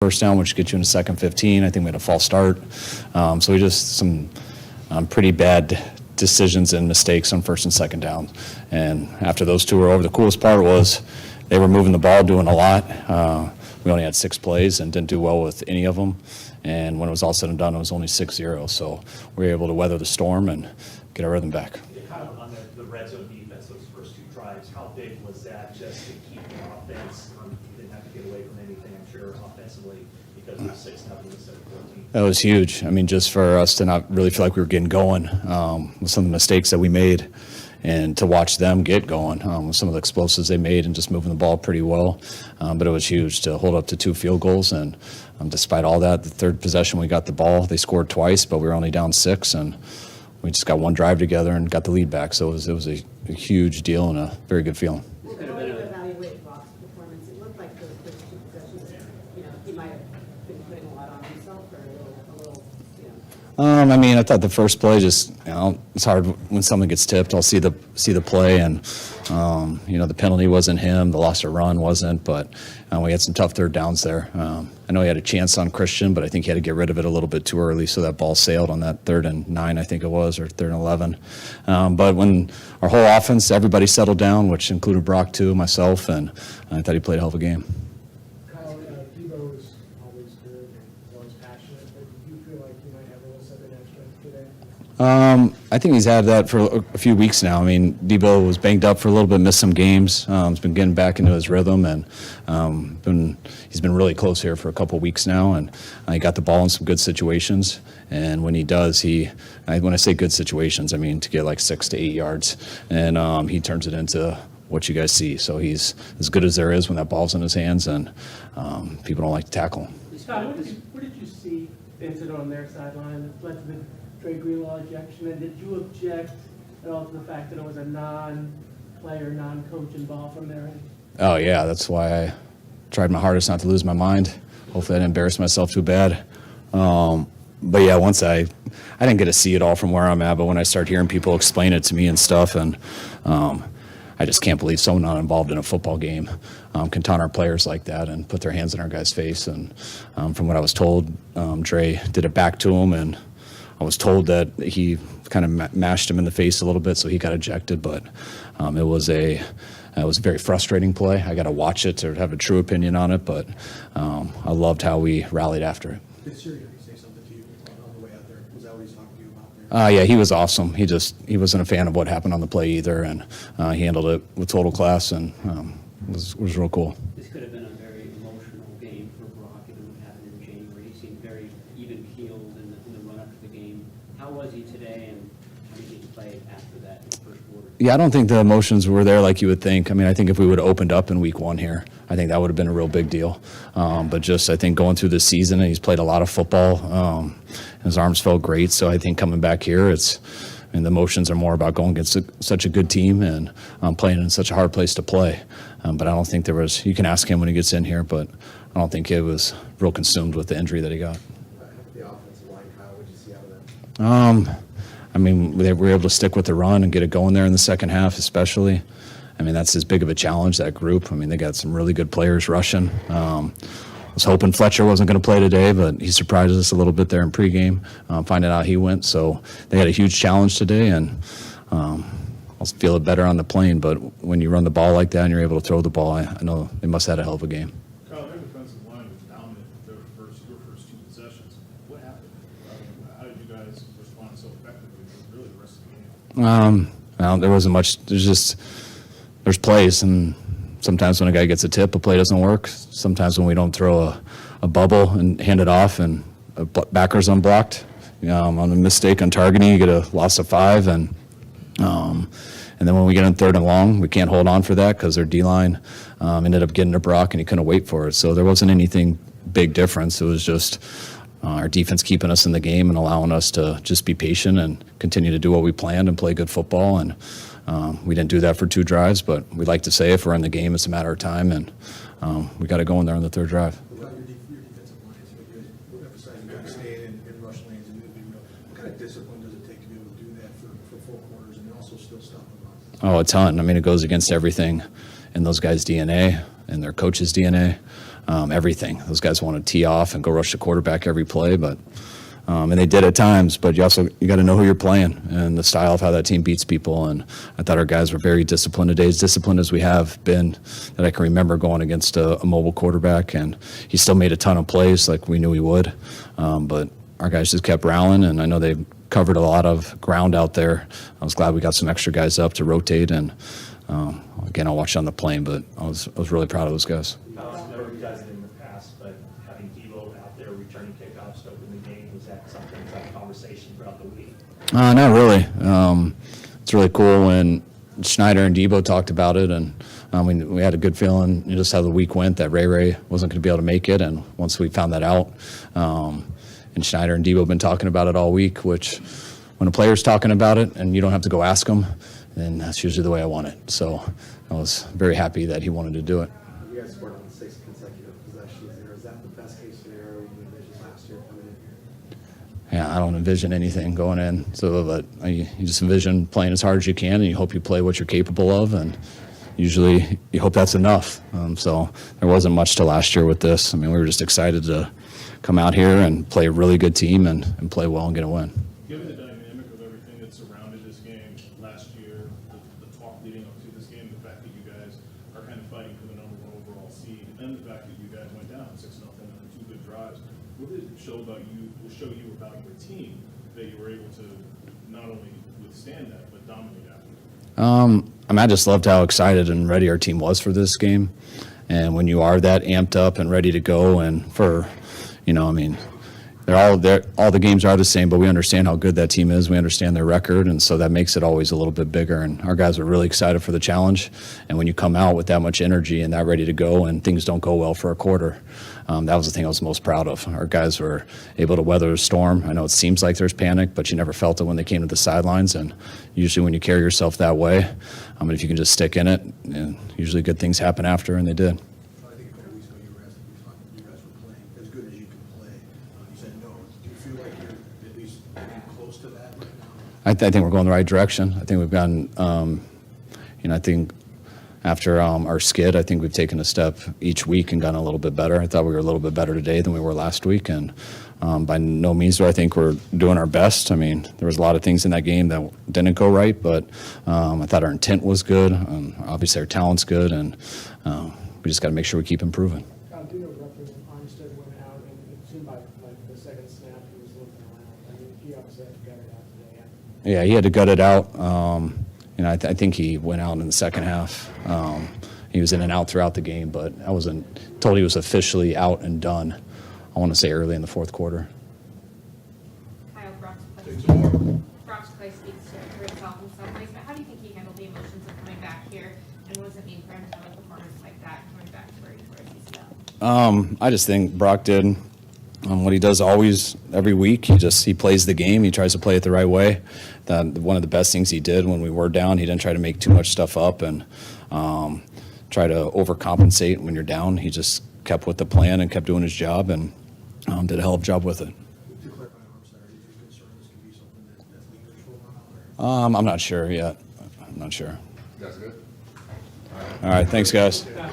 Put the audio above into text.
first down, which gets you into second 15. I think we had a false start. So we just some pretty bad decisions and mistakes on first and second down. And after those two were over, the coolest part was they were moving the ball, doing a lot. We only had 6 plays and didn't do well with any of them. And when it was all said and done, it was only 6-0. So we were able to weather the storm and get our rhythm back. Kind of on the red zone defense, those first 2 drives, how big was that just to keep the offense? You didn't have to get away from anything, I'm sure, offensively, because it was 6-0 instead of 14. That was huge. I mean, just for us to not really feel like we were getting going with some of the mistakes that we made, and to watch them get going with some of the explosives they made and just moving the ball pretty well. But it was huge to hold up to 2 field goals. And despite all that, the third possession we got the ball. They scored twice, but we were only down 6. And we just got one drive together and got the lead back. So it was a huge deal and a very good feeling. How do you evaluate Brock's performance? It looked like those first 2 possessions, he might have been putting a lot on himself or a little. I mean, I thought the first play just, it's hard when someone gets tipped. I'll see the play, and the penalty wasn't him, the loss of run wasn't, but we had some tough third downs there. I know he had a chance on Christian, but I think he had to get rid of it a little bit too early, so that ball sailed on that 3rd and 9, I think it was, or 3rd and 11. But when our whole offense, everybody settled down, which included Brock too, myself, and I thought he played a hell of a game. Debo is always good and always passionate, but do you feel like you might have a little something extra today? I think he's had that for a few weeks now. I mean, Debo was banged up for a little bit, missed some games. He's been getting back into his rhythm, and he's been really close here for a couple weeks now, and he got the ball in some good situations. And when he does, when I say good situations, I mean to get like 6 to 8 yards, and he turns it into what you guys see. So he's as good as there is when that ball's in his hands, and people don't like to tackle him. Scott, what did you see Vincent on their sideline that led to the Dre Greenlaw ejection, and did you object at all to the fact that it was a non-player, non-coach involved from their end? Oh yeah, that's why I tried my hardest not to lose my mind. Hopefully I didn't embarrass myself too bad. But yeah, once I didn't get to see it all from where I'm at, but when I start hearing people explain it to me and stuff, and I just can't believe someone not involved in a football game can taunt our players like that and put their hands in our guy's face. And from what I was told, Dre did it back to him, and I was told that he kind of mashed him in the face a little bit, so he got ejected. But it was a very frustrating play. I got to watch it to have a true opinion on it, but I loved how we rallied after it. Did Sirianni say something to you on the way out there? Was that what he's talking to you about there? Yeah, he was awesome. He wasn't a fan of what happened on the play either, and he handled it with total class, and was real cool. This could have been a very emotional game for Brock given what happened in January. He seemed very even-keeled in the run-up to the game. How was he today, and how did he play after that in the first quarter? Yeah, I don't think the emotions were there like you would think. I mean, I think if we would have opened up in week 1 here, I think that would have been a real big deal. But just I think going through this season, and he's played a lot of football. His arms felt great, so I think coming back here, the emotions are more about going against such a good team and playing in such a hard place to play. But I don't think there was, you can ask him when he gets in here, but I don't think it was real consumed with the injury that he got. The offensive line, how would you see out of that? I mean, they were able to stick with the run and get it going there in the second half, especially. I mean, that's as big of a challenge, that group. I mean, they got some really good players rushing. I was hoping Fletcher wasn't going to play today, but he surprised us a little bit there in pregame, finding out he went. So they had a huge challenge today, and I'll feel it better on the plane. But when you run the ball like that and you're able to throw the ball, I know they must have had a hell of a game. Kyle, their defensive line was dominant with your first 2 possessions. What happened? How did you guys respond so effectively for really the rest of the game? Well, there wasn't much. There's plays, and sometimes when a guy gets a tip, a play doesn't work. Sometimes when we don't throw a bubble and hand it off and a backer's unblocked, on the mistake on targeting, you get a loss of 5, and then when we get in 3rd and long, we can't hold on for that because their D-line ended up getting to Brock, and he couldn't wait for it. So there wasn't anything big difference. It was just our defense keeping us in the game and allowing us to just be patient and continue to do what we planned and play good football. And we didn't do that for 2 drives, but we like to say if we're in the game, it's a matter of time, and we got to go in there on the 3rd drive. What about your defensive lines? We're emphasizing kind of staying in rush lanes and moving. What kind of discipline does it take to be able to do that for 4 quarters and also still stop the run? Oh, a ton. I mean, it goes against everything in those guys' DNA and their coach's DNA. everything. Those guys want to tee off and go rush the quarterback every play, but and they did at times. But you got to know who you're playing and the style of how that team beats people. And I thought our guys were very disciplined today, as disciplined as we have been that I can remember going against a mobile quarterback. And he still made a ton of plays like we knew he would. But our guys just kept rallying, and I know they covered a lot of ground out there. I was glad we got some extra guys up to rotate, and again, I'll watch on the plane, but I was really proud of those guys. Never you guys did in the past, but having Devo out there returning kickoffs to open the game, was that something, was that a conversation throughout the week? Not really. It's really cool when Schneider and Debo talked about it, and we had a good feeling just how the week went that Ray wasn't going to be able to make it, and once we found that out, and Schneider and Debo have been talking about it all week, which when a player's talking about it and you don't have to go ask them, then that's usually the way I want it. So I was very happy that he wanted to do it. You guys scored on 6 consecutive possessions there. Is that the best case scenario you envisioned last year coming in here? Yeah, I don't envision anything going in. So, but you just envision playing as hard as you can, and you hope you play what you're capable of, and usually you hope that's enough. So there wasn't much to last year with this. I mean, we were just excited to come out here and play a really good team and play well and get a win. Given the dynamic of everything that surrounded this game last year, the talk leading up to this game, the fact that you guys are kind of fighting for the #1 overall seed, and the fact that you guys went down 6-0 on 2 good drives, what did it show about you? Show you about your team that you were able to not only withstand that but dominate after? I just loved how excited and ready our team was for this game, and when you are that amped up and ready to go, and for all the games are the same, but we understand how good that team is. We understand their record, and so that makes it always a little bit bigger. And our guys were really excited for the challenge. And when you come out with that much energy and that ready to go, and things don't go well for a quarter, that was the thing I was most proud of. Our guys were able to weather the storm. I know it seems like there's panic, but you never felt it when they came to the sidelines. And usually when you carry yourself that way, if you can just stick in it, usually good things happen after, and they did. I think a couple weeks ago you were asked if you guys were playing as good as you can play. You said no. Do you feel like you're at least getting close to that right now? I think we're going the right direction. I think we've gotten, I think after our skid, I think we've taken a step each week and gotten a little bit better. I thought we were a little bit better today than we were last week, and by no means do I think we're doing our best. I mean, there was a lot of things in that game that didn't go right, but I thought our intent was good. Obviously, our talent's good, and we just got to make sure we keep improving. Do you know roughly when Armstead went out, and it seemed like the second snap he was looking around? I mean, he obviously had to gut it out today. Yeah, he had to gut it out. I think he went out in the second half. He was in and out throughout the game, but I wasn't told he was officially out and done. I want to say early in the fourth quarter. Kyle, Brock's play speaks to itself in some ways, but how do you think he handled the emotions of coming back here, and what does it mean for him to have a performance like that coming back to where he's at? I just think Brock did what he does always every week. He plays the game. He tries to play it the right way. One of the best things he did when we were down, he didn't try to make too much stuff up and try to overcompensate when you're down. He just kept with the plan and kept doing his job and did a hell of a job with it. To clarify, Armstead, are you concerned this could be something that lingers for a while? I'm not sure yet. I'm not sure. That's good. All right, thanks, guys. Yeah.